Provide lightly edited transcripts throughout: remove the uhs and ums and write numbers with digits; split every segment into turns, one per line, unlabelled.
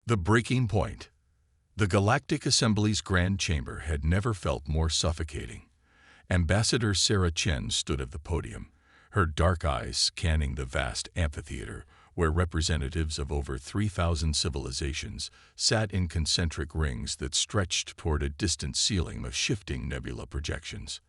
The breaking point. The Galactic Assembly's Grand Chamber had never felt more suffocating. Ambassador Sarah Chen stood at the podium, her dark eyes scanning the vast amphitheater where representatives of over 3,000 civilizations sat in concentric rings that stretched toward a distant ceiling of shifting nebula projections.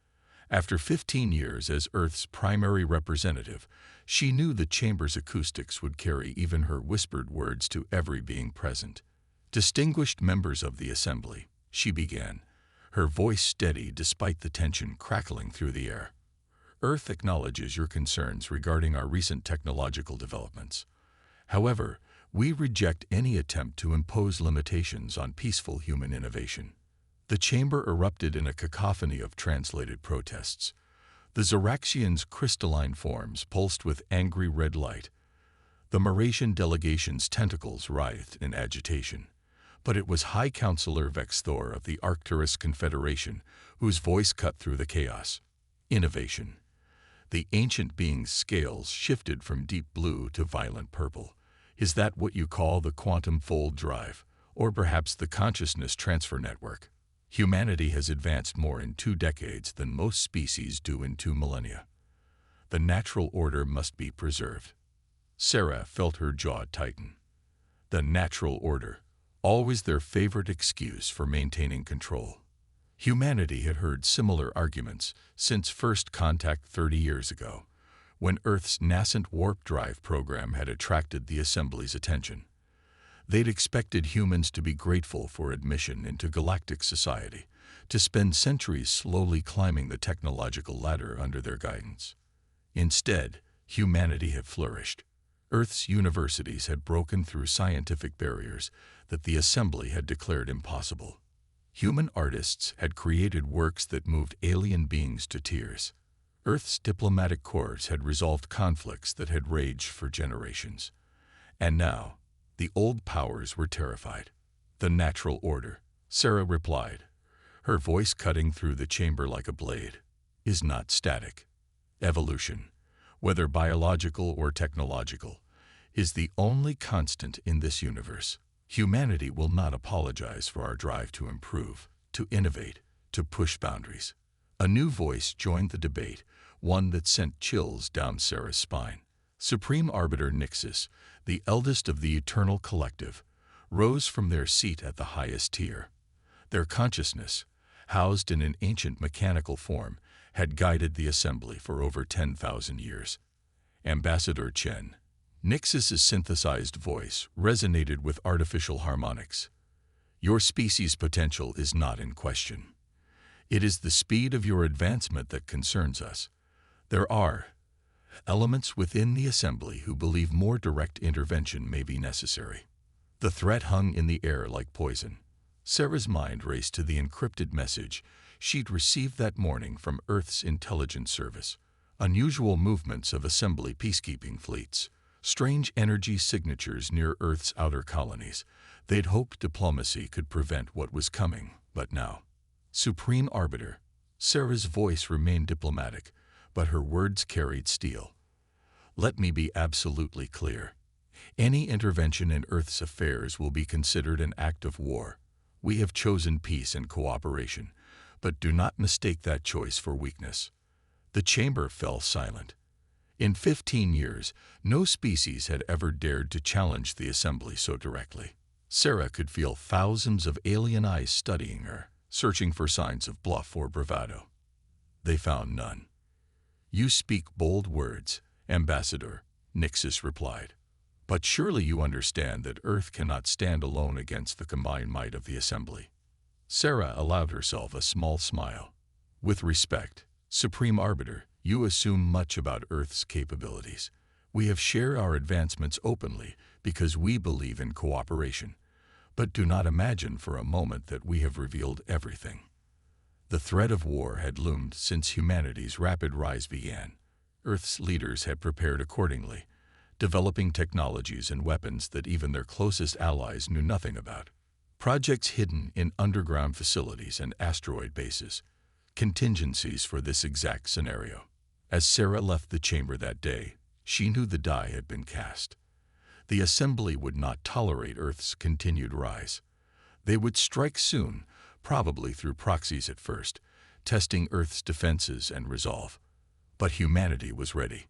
After 15 years as Earth's primary representative, she knew the chamber's acoustics would carry even her whispered words to every being present. Distinguished members of the Assembly, she began, her voice steady despite the tension crackling through the air. Earth acknowledges your concerns regarding our recent technological developments. However, we reject any attempt to impose limitations on peaceful human innovation. The chamber erupted in a cacophony of translated protests. The Zoraxians' crystalline forms pulsed with angry red light. The Mauritian delegation's tentacles writhed in agitation. But it was High Counselor Vexthor of the Arcturus Confederation whose voice cut through the chaos. Innovation. The ancient being's scales shifted from deep blue to violent purple. Is that what you call the quantum fold drive, or perhaps the consciousness transfer network? Humanity has advanced more in 2 decades than most species do in 2 millennia. The natural order must be preserved. Sarah felt her jaw tighten. The natural order, always their favorite excuse for maintaining control. Humanity had heard similar arguments since first contact 30 years ago, when Earth's nascent warp drive program had attracted the Assembly's attention. They'd expected humans to be grateful for admission into galactic society, to spend centuries slowly climbing the technological ladder under their guidance. Instead, humanity had flourished. Earth's universities had broken through scientific barriers that the Assembly had declared impossible. Human artists had created works that moved alien beings to tears. Earth's diplomatic corps had resolved conflicts that had raged for generations. And now, the old powers were terrified. The natural order, Sarah replied, her voice cutting through the chamber like a blade, is not static. Evolution, whether biological or technological, is the only constant in this universe. Humanity will not apologize for our drive to improve, to innovate, to push boundaries. A new voice joined the debate, one that sent chills down Sarah's spine. Supreme Arbiter Nixus, the eldest of the Eternal Collective, rose from their seat at the highest tier. Their consciousness, housed in an ancient mechanical form, had guided the Assembly for over 10,000 years. Ambassador Chen, Nixus's synthesized voice resonated with artificial harmonics. Your species' potential is not in question. It is the speed of your advancement that concerns us. There are elements within the Assembly who believe more direct intervention may be necessary. The threat hung in the air like poison. Sarah's mind raced to the encrypted message she'd received that morning from Earth's intelligence service. Unusual movements of Assembly peacekeeping fleets. Strange energy signatures near Earth's outer colonies. They'd hoped diplomacy could prevent what was coming, but now. Supreme Arbiter. Sarah's voice remained diplomatic, but her words carried steel. Let me be absolutely clear. Any intervention in Earth's affairs will be considered an act of war. We have chosen peace and cooperation, but do not mistake that choice for weakness. The chamber fell silent. In 15 years, no species had ever dared to challenge the Assembly so directly. Sarah could feel thousands of alien eyes studying her, searching for signs of bluff or bravado. They found none. You speak bold words, Ambassador, Nixus replied. But surely you understand that Earth cannot stand alone against the combined might of the Assembly. Sarah allowed herself a small smile. With respect, Supreme Arbiter, you assume much about Earth's capabilities. We have shared our advancements openly because we believe in cooperation, but do not imagine for a moment that we have revealed everything. The threat of war had loomed since humanity's rapid rise began. Earth's leaders had prepared accordingly, developing technologies and weapons that even their closest allies knew nothing about. Projects hidden in underground facilities and asteroid bases, contingencies for this exact scenario. As Sarah left the chamber that day, she knew the die had been cast. The Assembly would not tolerate Earth's continued rise. They would strike soon, probably through proxies at first, testing Earth's defenses and resolve. But humanity was ready.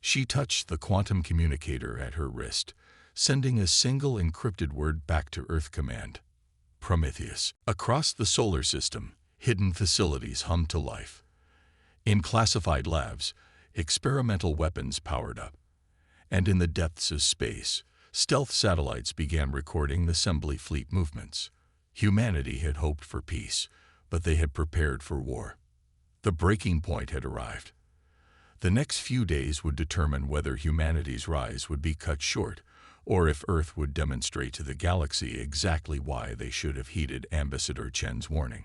She touched the quantum communicator at her wrist, sending a single encrypted word back to Earth Command. Prometheus. Across the solar system, hidden facilities hummed to life. In classified labs, experimental weapons powered up. And in the depths of space, stealth satellites began recording the Assembly fleet movements. Humanity had hoped for peace, but they had prepared for war. The breaking point had arrived. The next few days would determine whether humanity's rise would be cut short, or if Earth would demonstrate to the galaxy exactly why they should have heeded Ambassador Chen's warning.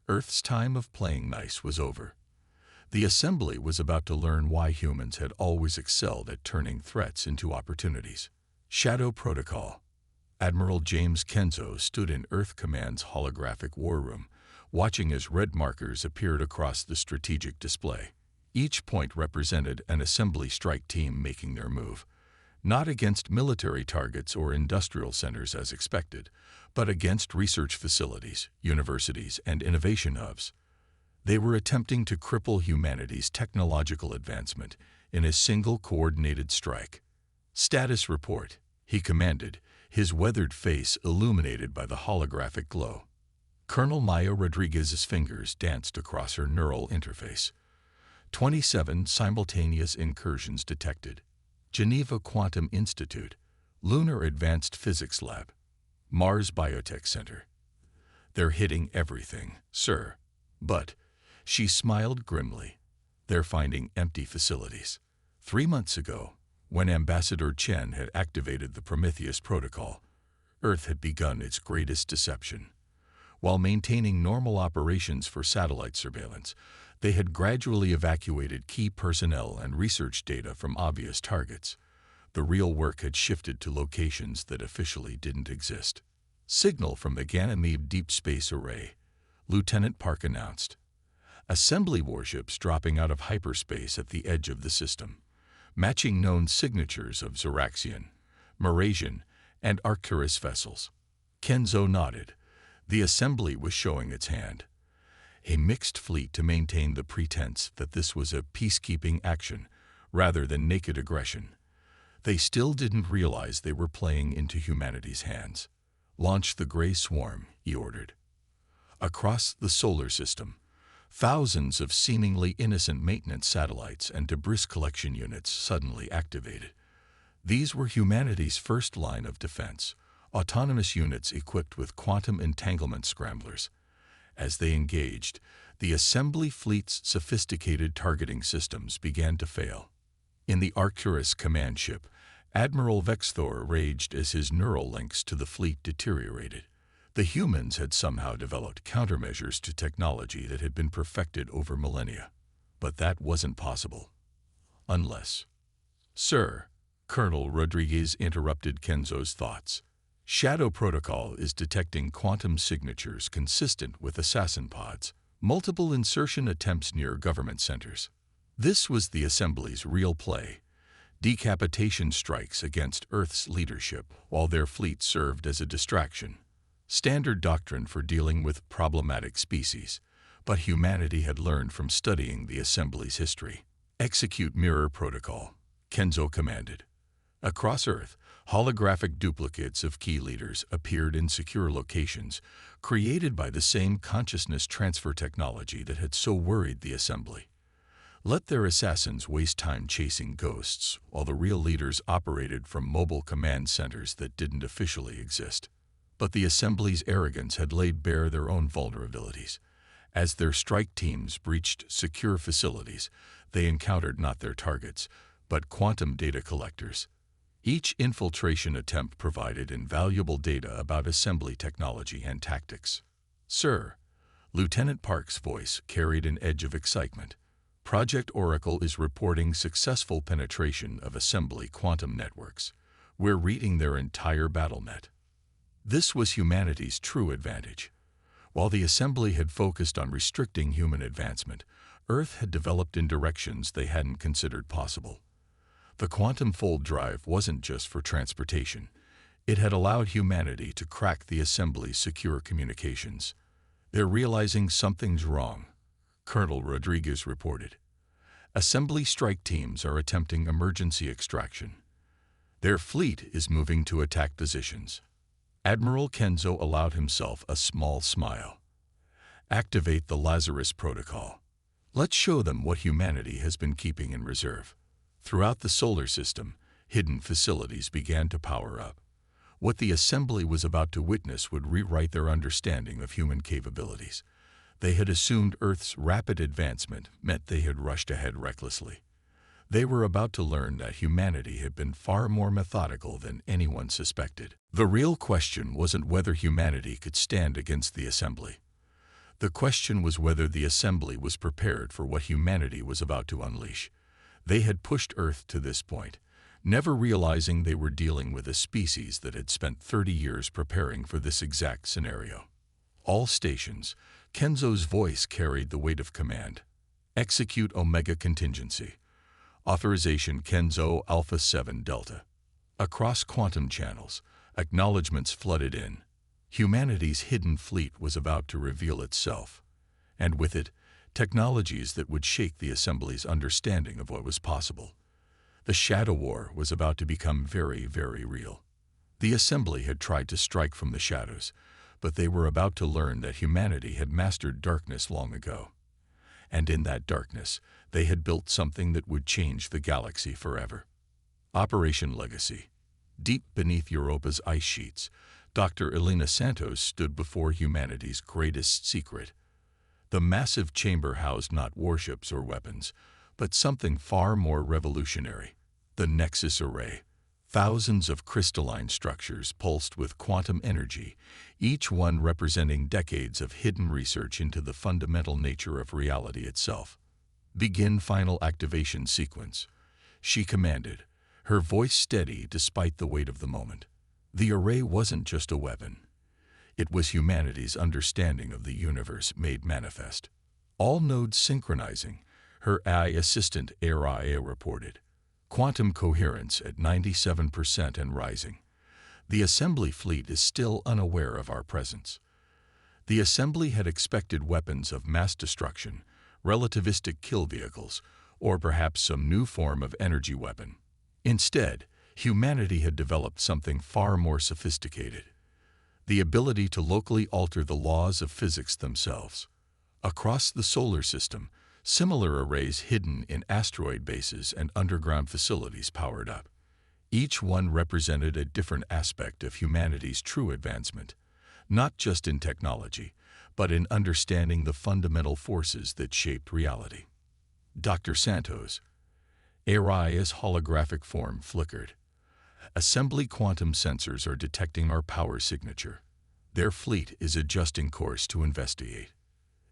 Earth's time of playing nice was over. The Assembly was about to learn why humans had always excelled at turning threats into opportunities. Shadow Protocol. Admiral James Kenzo stood in Earth Command's holographic war room, watching as red markers appeared across the strategic display. Each point represented an Assembly strike team making their move, not against military targets or industrial centers as expected, but against research facilities, universities, and innovation hubs. They were attempting to cripple humanity's technological advancement in a single coordinated strike. Status report, he commanded, his weathered face illuminated by the holographic glow. Colonel Maya Rodriguez's fingers danced across her neural interface. 27 simultaneous incursions detected. Geneva Quantum Institute, Lunar Advanced Physics Lab, Mars Biotech Center. They're hitting everything, sir. But, she smiled grimly, they're finding empty facilities. 3 months ago, when Ambassador Chen had activated the Prometheus Protocol, Earth had begun its greatest deception. While maintaining normal operations for satellite surveillance, they had gradually evacuated key personnel and research data from obvious targets. The real work had shifted to locations that officially didn't exist. Signal from the Ganymede Deep Space Array, Lieutenant Park announced. Assembly warships dropping out of hyperspace at the edge of the system, matching known signatures of Zeraxian, Maurasian, and Arcturus vessels. Kenzo nodded. The Assembly was showing its hand. A mixed fleet to maintain the pretense that this was a peacekeeping action rather than naked aggression. They still didn't realize they were playing into humanity's hands. Launch the Gray Swarm, he ordered. Across the solar system, thousands of seemingly innocent maintenance satellites and debris collection units suddenly activated. These were humanity's first line of defense, autonomous units equipped with quantum entanglement scramblers. As they engaged, the Assembly fleet's sophisticated targeting systems began to fail. In the Arcturus command ship, Admiral Vexthor raged as his neural links to the fleet deteriorated. The humans had somehow developed countermeasures to technology that had been perfected over millennia. But that wasn't possible. Unless... Sir, Colonel Rodriguez interrupted Kenzo's thoughts. Shadow Protocol is detecting quantum signatures consistent with assassin pods, multiple insertion attempts near government centers. This was the Assembly's real play. Decapitation strikes against Earth's leadership while their fleet served as a distraction. Standard doctrine for dealing with problematic species, but humanity had learned from studying the Assembly's history. Execute Mirror Protocol, Kenzo commanded. Across Earth, holographic duplicates of key leaders appeared in secure locations, created by the same consciousness transfer technology that had so worried the Assembly. Let their assassins waste time chasing ghosts, while the real leaders operated from mobile command centers that didn't officially exist. But the Assembly's arrogance had laid bare their own vulnerabilities. As their strike teams breached secure facilities, they encountered not their targets, but quantum data collectors. Each infiltration attempt provided invaluable data about Assembly technology and tactics. Sir, Lieutenant Park's voice carried an edge of excitement. Project Oracle is reporting successful penetration of Assembly quantum networks. We're reading their entire BattleNet. This was humanity's true advantage. While the Assembly had focused on restricting human advancement, Earth had developed in directions they hadn't considered possible. The quantum fold drive wasn't just for transportation. It had allowed humanity to crack the assembly's secure communications. "They're realizing something's wrong," Colonel Rodriguez reported. "Assembly strike teams are attempting emergency extraction. Their fleet is moving to attack positions." Admiral Kenzo allowed himself a small smile. "Activate the Lazarus Protocol. Let's show them what humanity has been keeping in reserve." Throughout the solar system, hidden facilities began to power up. What the assembly was about to witness would rewrite their understanding of human capabilities. They had assumed Earth's rapid advancement meant they had rushed ahead recklessly. They were about to learn that humanity had been far more methodical than anyone suspected. The real question wasn't whether humanity could stand against the assembly. The question was whether the assembly was prepared for what humanity was about to unleash. They had pushed Earth to this point, never realizing they were dealing with a species that had spent 30 years preparing for this exact scenario. "All stations," Kenzo's voice carried the weight of command. "Execute Omega Contingency. Authorization Kenzo Alpha 7 Delta." Across quantum channels, acknowledgments flooded in. Humanity's hidden fleet was about to reveal itself, and with it, technologies that would shake the assembly's understanding of what was possible. The Shadow War was about to become very, very real. The assembly had tried to strike from the shadows, but they were about to learn that humanity had mastered darkness long ago. And in that darkness, they had built something that would change the galaxy forever. Operation Legacy. Deep beneath Europa's ice sheets, Dr. Elena Santos stood before humanity's greatest secret. The massive chamber housed not warships or weapons, but something far more revolutionary: the Nexus Array. Thousands of crystalline structures pulsed with quantum energy, each one representing decades of hidden research into the fundamental nature of reality itself. "Begin final activation sequence," she commanded, her voice steady despite the weight of the moment. The array wasn't just a weapon. It was humanity's understanding of the universe made manifest. "All nodes synchronizing," her AI assistant Araya reported. "Quantum coherence at 97% and rising. The assembly fleet is still unaware of our presence." The assembly had expected weapons of mass destruction, relativistic kill vehicles, or perhaps some new form of energy weapon. Instead, humanity had developed something far more sophisticated: the ability to locally alter the laws of physics themselves. Across the solar system, similar arrays hidden in asteroid bases and underground facilities powered up. Each one represented a different aspect of humanity's true advancement, not just in technology, but in understanding the fundamental forces that shaped reality. "Dr. Santos." Araya's holographic form flickered. "Assembly quantum sensors are detecting our power signature. Their fleet is adjusting course to investigate."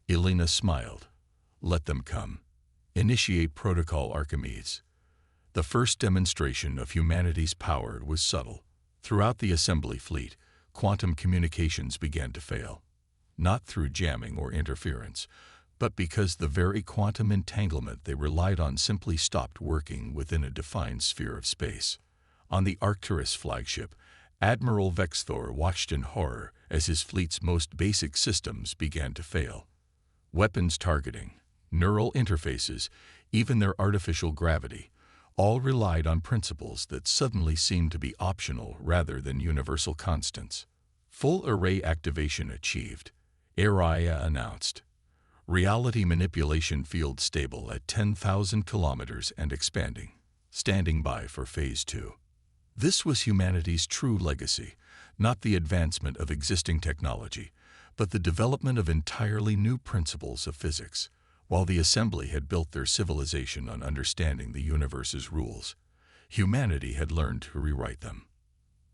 Elena smiled. "Let them come. Initiate Protocol Archimedes." The first demonstration of humanity's power was subtle. Throughout the assembly fleet, quantum communications began to fail. Not through jamming or interference, but because the very quantum entanglement they relied on simply stopped working within a defined sphere of space. On the Arcturus flagship, Admiral Vexthor watched in horror as his fleet's most basic systems began to fail. Weapons targeting, neural interfaces, even their artificial gravity, all relied on principles that suddenly seemed to be optional rather than universal constants. "Full array activation achieved," Araya announced. "Reality manipulation field stable at 10,000 kilometers and expanding. Standing by for Phase 2. This was humanity's true legacy, not the advancement of existing technology, but the development of entirely new principles of physics. While the assembly had built their civilization on understanding the universe's rules, humanity had learned to rewrite them.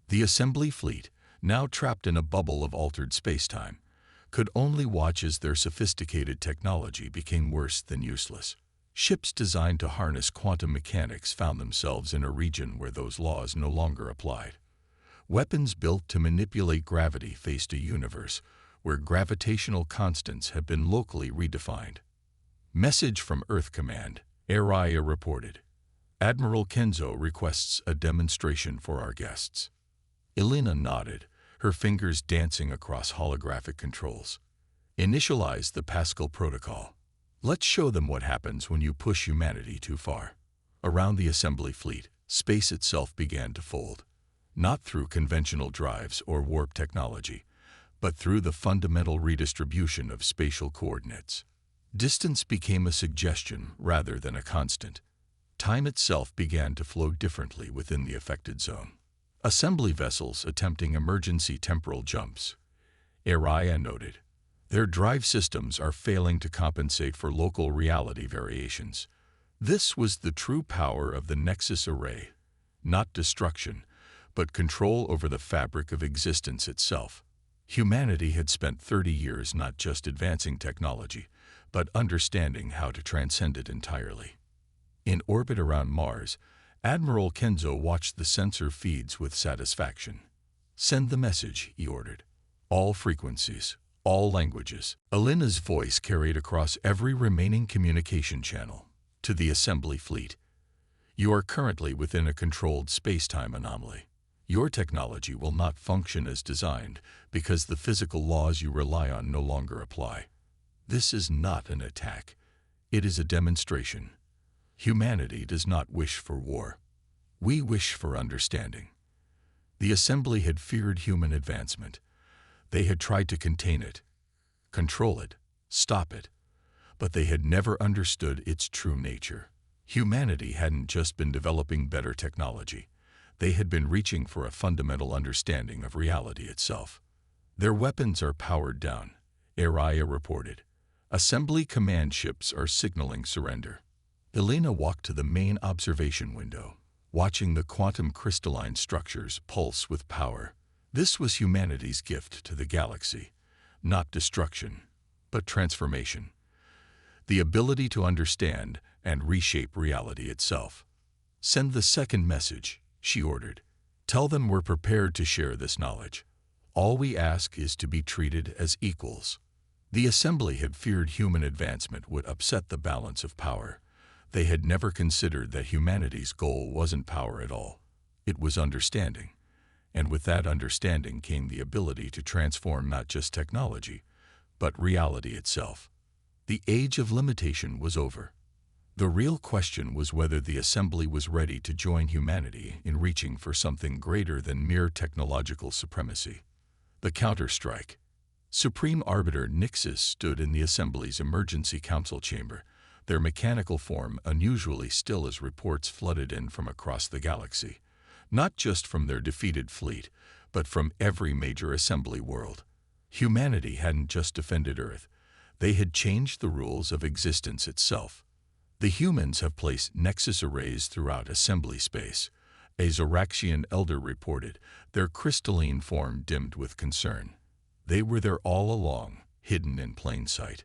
The assembly fleet, now trapped in a bubble of altered spacetime, could only watch as their sophisticated technology became worse than useless. Ships designed to harness quantum mechanics found themselves in a region where those laws no longer applied. Weapons built to manipulate gravity faced a universe where gravitational constants had been locally redefined. "Message from Earth Command," Araya reported. Admiral Kenzo requests a demonstration for our guests. Elena nodded, her fingers dancing across holographic controls. Initialize the Pascal protocol. Let's show them what happens when you push humanity too far. Around the assembly fleet, space itself began to fold. Not through conventional drives or warp technology, but through the fundamental redistribution of spatial coordinates. Distance became a suggestion rather than a constant. Time itself began to flow differently within the affected zone. Assembly vessels attempting emergency temporal jumps. Araya noted, their drive systems are failing to compensate for local reality variations. This was the true power of the Nexus Array, not destruction, but control over the fabric of existence itself. Humanity had spent 30 years not just advancing technology, but understanding how to transcend it entirely. In orbit around Mars, Admiral Kenzo watched the sensor feeds with satisfaction. Send the message, he ordered. All frequencies, all languages. Elena's voice carried across every remaining communication channel. To the assembly fleet. You are currently within a controlled space-time anomaly. Your technology will not function as designed because the physical laws you rely on no longer apply. This is not an attack. It is a demonstration. Humanity does not wish for war. We wish for understanding. The assembly had feared human advancement. They had tried to contain it, control it, stop it, but they had never understood its true nature. Humanity hadn't just been developing better technology. They had been reaching for a fundamental understanding of reality itself. Their weapons are powered down, Araya reported. Assembly command ships are signaling surrender. Elena walked to the main observation window, watching the quantum crystalline structures pulse with power. This was humanity's gift to the galaxy, not destruction, but transformation. The ability to understand and reshape reality itself. Send the second message, she ordered. Tell them we're prepared to share this knowledge. All we ask is to be treated as equals. The assembly had feared human advancement would upset the balance of power. They had never considered that humanity's goal wasn't power at all. It was understanding. And with that understanding came the ability to transform not just technology, but reality itself. The age of limitation was over. The real question was whether the assembly was ready to join humanity in reaching for something greater than mere technological supremacy. The counterstrike. Supreme Arbiter Nixus stood in the assembly's emergency council chamber, their mechanical form unusually still as reports flooded in from across the galaxy, not just from their defeated fleet, but from every major assembly world. Humanity hadn't just defended Earth, they had changed the rules of existence itself. The humans have placed Nexus arrays throughout assembly space, a Zoraxian elder reported, their crystalline form dimmed with concern. They were there all along, hidden in plain sight.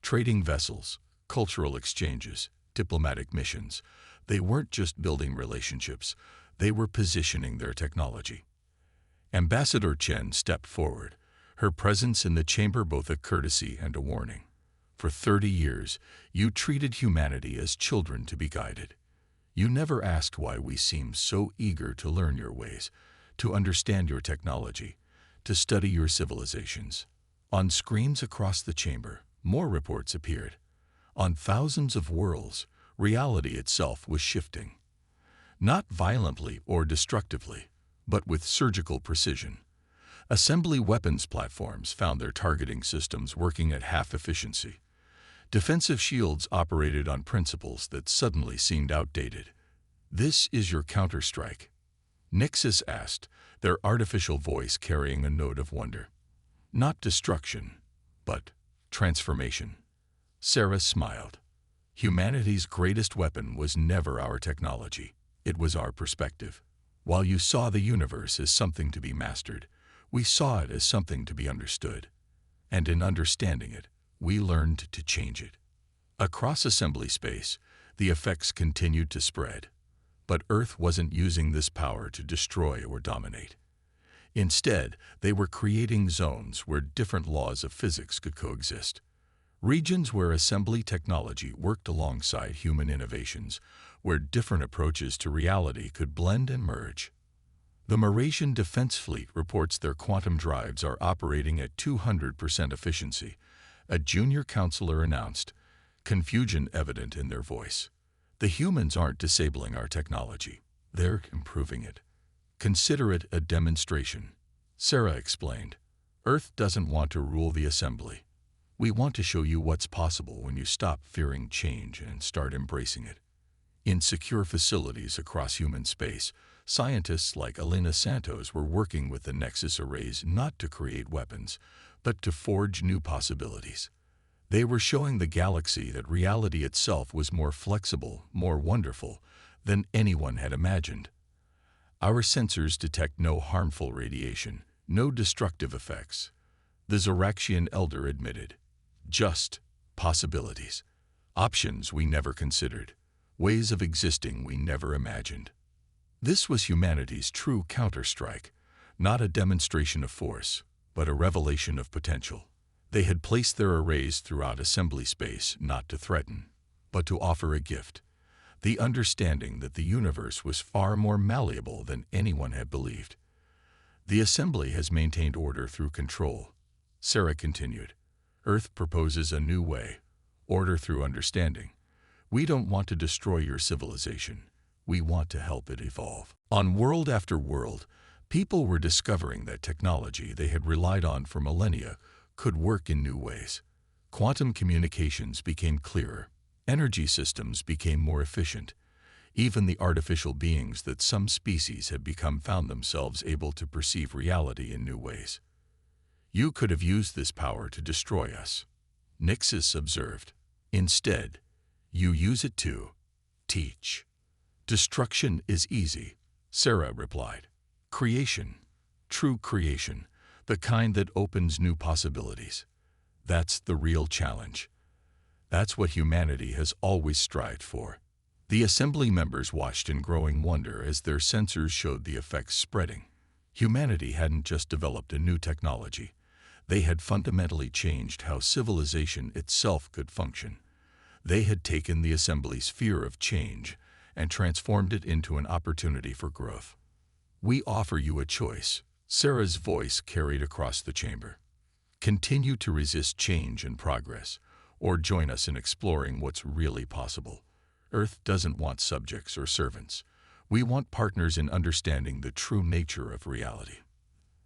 Trading vessels, cultural exchanges, diplomatic missions. They weren't just building relationships, they were positioning their technology. Ambassador Chen stepped forward, her presence in the chamber both a courtesy and a warning. For 30 years, you treated humanity as children to be guided. You never asked why we seemed so eager to learn your ways, to understand your technology, to study your civilizations. On screens across the chamber, more reports appeared. On thousands of worlds, reality itself was shifting. Not violently or destructively, but with surgical precision. Assembly weapons platforms found their targeting systems working at half efficiency. Defensive shields operated on principles that suddenly seemed outdated. This is your counterstrike? Nixus asked, their artificial voice carrying a note of wonder. Not destruction, but transformation. Sarah smiled. Humanity's greatest weapon was never our technology. It was our perspective. While you saw the universe as something to be mastered, we saw it as something to be understood. And in understanding it, we learned to change it. Across assembly space, the effects continued to spread. But Earth wasn't using this power to destroy or dominate. Instead, they were creating zones where different laws of physics could coexist. Regions where assembly technology worked alongside human innovations, where different approaches to reality could blend and merge. The Mauritian Defense Fleet reports their quantum drives are operating at 200% efficiency, a junior counselor announced, confusion evident in their voice. The humans aren't disabling our technology, they're improving it. Consider it a demonstration, Sarah explained. Earth doesn't want to rule the assembly. We want to show you what's possible when you stop fearing change and start embracing it. In secure facilities across human space, scientists like Elena Santos were working with the Nexus arrays not to create weapons, but to forge new possibilities. They were showing the galaxy that reality itself was more flexible, more wonderful than anyone had imagined. Our sensors detect no harmful radiation, no destructive effects, the Zoraxian elder admitted. Just possibilities, options we never considered, ways of existing we never imagined. This was humanity's true counterstrike, not a demonstration of force, but a revelation of potential. They had placed their arrays throughout assembly space not to threaten, but to offer a gift, the understanding that the universe was far more malleable than anyone had believed. The assembly has maintained order through control, Sarah continued. Earth proposes a new way, order through understanding. We don't want to destroy your civilization. We want to help it evolve. On world after world, people were discovering that technology they had relied on for millennia could work in new ways. Quantum communications became clearer. Energy systems became more efficient. Even the artificial beings that some species had become found themselves able to perceive reality in new ways. You could have used this power to destroy us, Nixus observed. Instead, you use it to teach. Destruction is easy, Sarah replied. Creation, true creation, the kind that opens new possibilities. That's the real challenge. That's what humanity has always strived for. The assembly members watched in growing wonder as their sensors showed the effects spreading. Humanity hadn't just developed a new technology. They had fundamentally changed how civilization itself could function. They had taken the assembly's fear of change and transformed it into an opportunity for growth. We offer you a choice, Sarah's voice carried across the chamber. Continue to resist change and progress, or join us in exploring what's really possible. Earth doesn't want subjects or servants. We want partners in understanding the true nature of reality.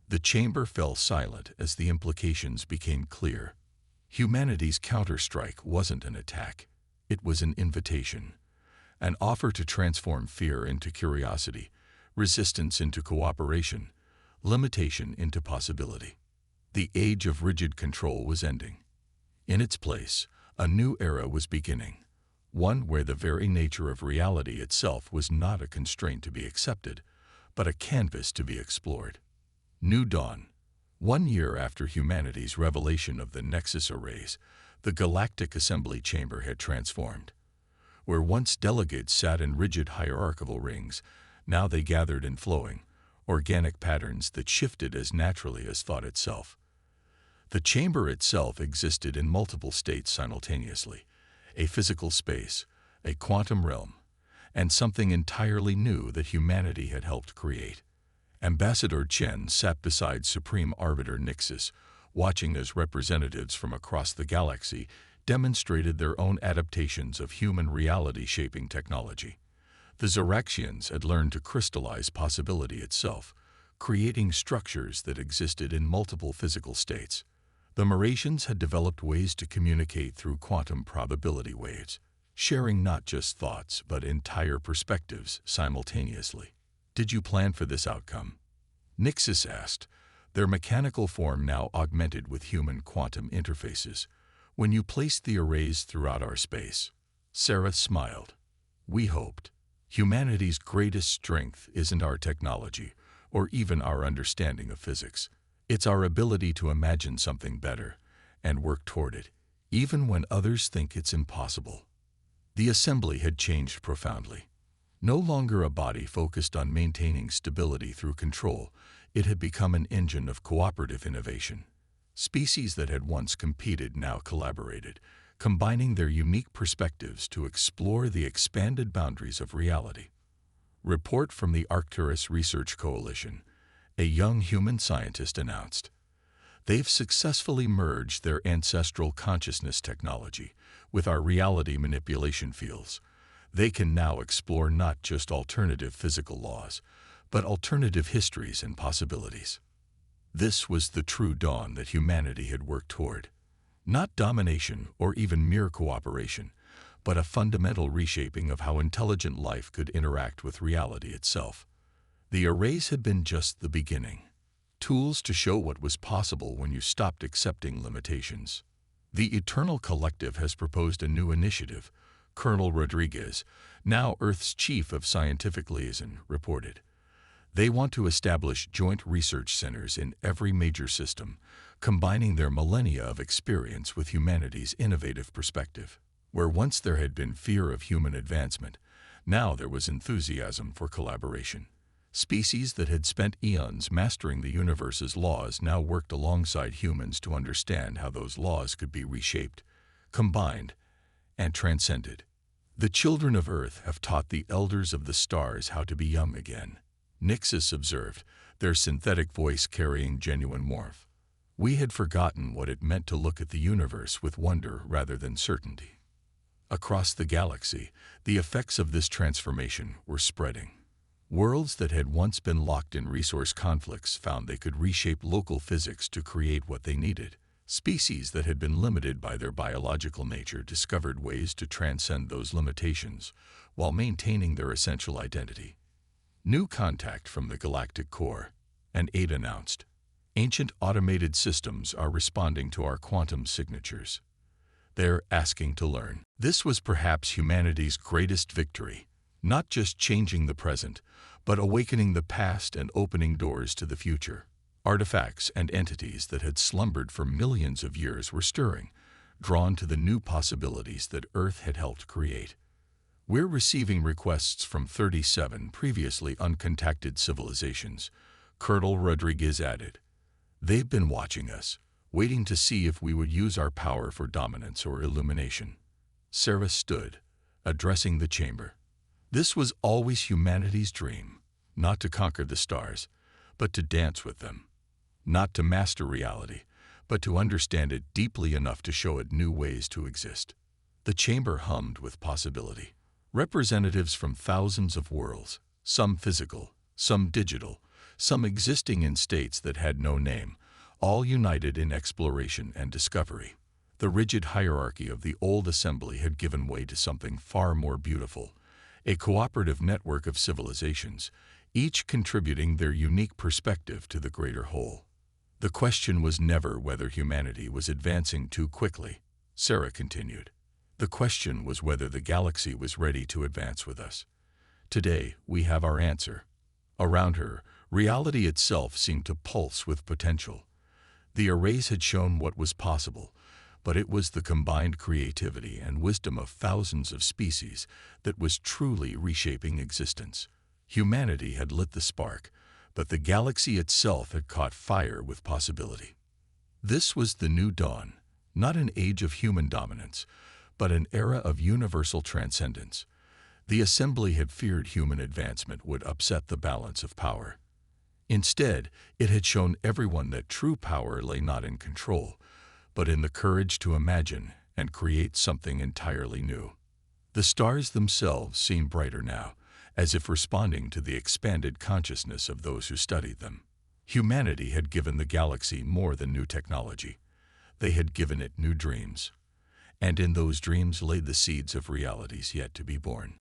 The chamber fell silent as the implications became clear. Humanity's counterstrike wasn't an attack. It was an invitation, an offer to transform fear into curiosity, resistance into cooperation, limitation into possibility. The age of rigid control was ending. In its place, a new era was beginning, one where the very nature of reality itself was not a constraint to be accepted, but a canvas to be explored. New dawn. 1 year after humanity's revelation of the Nexus arrays, the Galactic Assembly chamber had transformed. Where once delegates sat in rigid hierarchical rings, now they gathered in flowing, organic patterns that shifted as naturally as thought itself. The chamber itself existed in multiple states simultaneously, a physical space, a quantum realm, and something entirely new that humanity had helped create. Ambassador Chen sat beside Supreme Arbiter Nixus, watching as representatives from across the galaxy demonstrated their own adaptations of human reality-shaping technology. The Zoraxians had learned to crystallize possibility itself, creating structures that existed in multiple physical states. The Mauritians had developed ways to communicate through quantum probability waves, sharing not just thoughts but entire perspectives simultaneously. Did you plan for this outcome? Nixus asked, their mechanical form now augmented with human quantum interfaces. When you placed the arrays throughout our space, Sarah smiled. We hoped. Humanity's greatest strength isn't our technology or even our understanding of physics. It's our ability to imagine something better and work toward it, even when others think it's impossible. The assembly had changed profoundly. No longer a body focused on maintaining stability through control, it had become an engine of cooperative innovation. Species that had once competed now collaborated, combining their unique perspectives to explore the expanded boundaries of reality. Report from the Arcturus Research Coalition, a young human scientist announced. They've successfully merged their ancestral consciousness technology with our reality manipulation fields. They can now explore not just alternative physical laws, but alternative histories and possibilities. This was the true dawn that humanity had worked toward. Not domination or even mere cooperation, but a fundamental reshaping of how intelligent life could interact with reality itself. The arrays had been just the beginning. Tools to show what was possible when you stopped accepting limitations. The Eternal Collective has proposed a new initiative, Colonel Rodriguez, now Earth's chief of scientific liaison, reported. They want to establish joint research centers in every major system, combining their millennia of experience with humanity's innovative perspective. Where once there had been fear of human advancement, now there was enthusiasm for collaboration. Species that had spent eons mastering the universe's laws now worked alongside humans to understand how those laws could be reshaped, combined, and transcended. The children of Earth have taught the elders of the stars how to be young again, Nixus observed, their synthetic voice carrying genuine warmth. We had forgotten what it meant to look at the universe with wonder rather than certainty. Across the galaxy, the effects of this transformation were spreading. Worlds that had once been locked in resource conflicts found they could reshape local physics to create what they needed. Species that had been limited by their biological nature discovered ways to transcend those limitations while maintaining their essential identity. New contact from the galactic core, an aide announced. Ancient automated systems are responding to our quantum signatures. They're asking to learn. This was perhaps humanity's greatest victory, not just changing the present, but awakening the past and opening doors to the future. Artifacts and entities that had slumbered for millions of years were stirring, drawn to the new possibilities that Earth had helped create. We're receiving requests from 37 previously uncontacted civilizations, Colonel Rodriguez added. They've been watching us, waiting to see if we would use our power for dominance or illumination. Sarah stood, addressing the chamber. This was always humanity's dream, not to conquer the stars, but to dance with them. Not to master reality, but to understand it deeply enough to show it new ways to exist. The chamber hummed with possibility. Representatives from thousands of worlds, some physical, some digital, some existing in states that had no name, all united in exploration and discovery. The rigid hierarchy of the old assembly had given way to something far more beautiful, a cooperative network of civilizations, each contributing their unique perspective to the greater whole. The question was never whether humanity was advancing too quickly, Sarah continued. The question was whether the galaxy was ready to advance with us. Today, we have our answer. Around her, reality itself seemed to pulse with potential. The arrays had shown what was possible, but it was the combined creativity and wisdom of thousands of species that was truly reshaping existence. Humanity had lit the spark, but the galaxy itself had caught fire with possibility. This was the new dawn, not an age of human dominance, but an era of universal transcendence. The assembly had feared human advancement would upset the balance of power. Instead, it had shown everyone that true power lay not in control, but in the courage to imagine and create something entirely new. The stars themselves seemed brighter now, as if responding to the expanded consciousness of those who studied them. Humanity had given the galaxy more than new technology. They had given it new dreams. And in those dreams lay the seeds of realities yet to be born.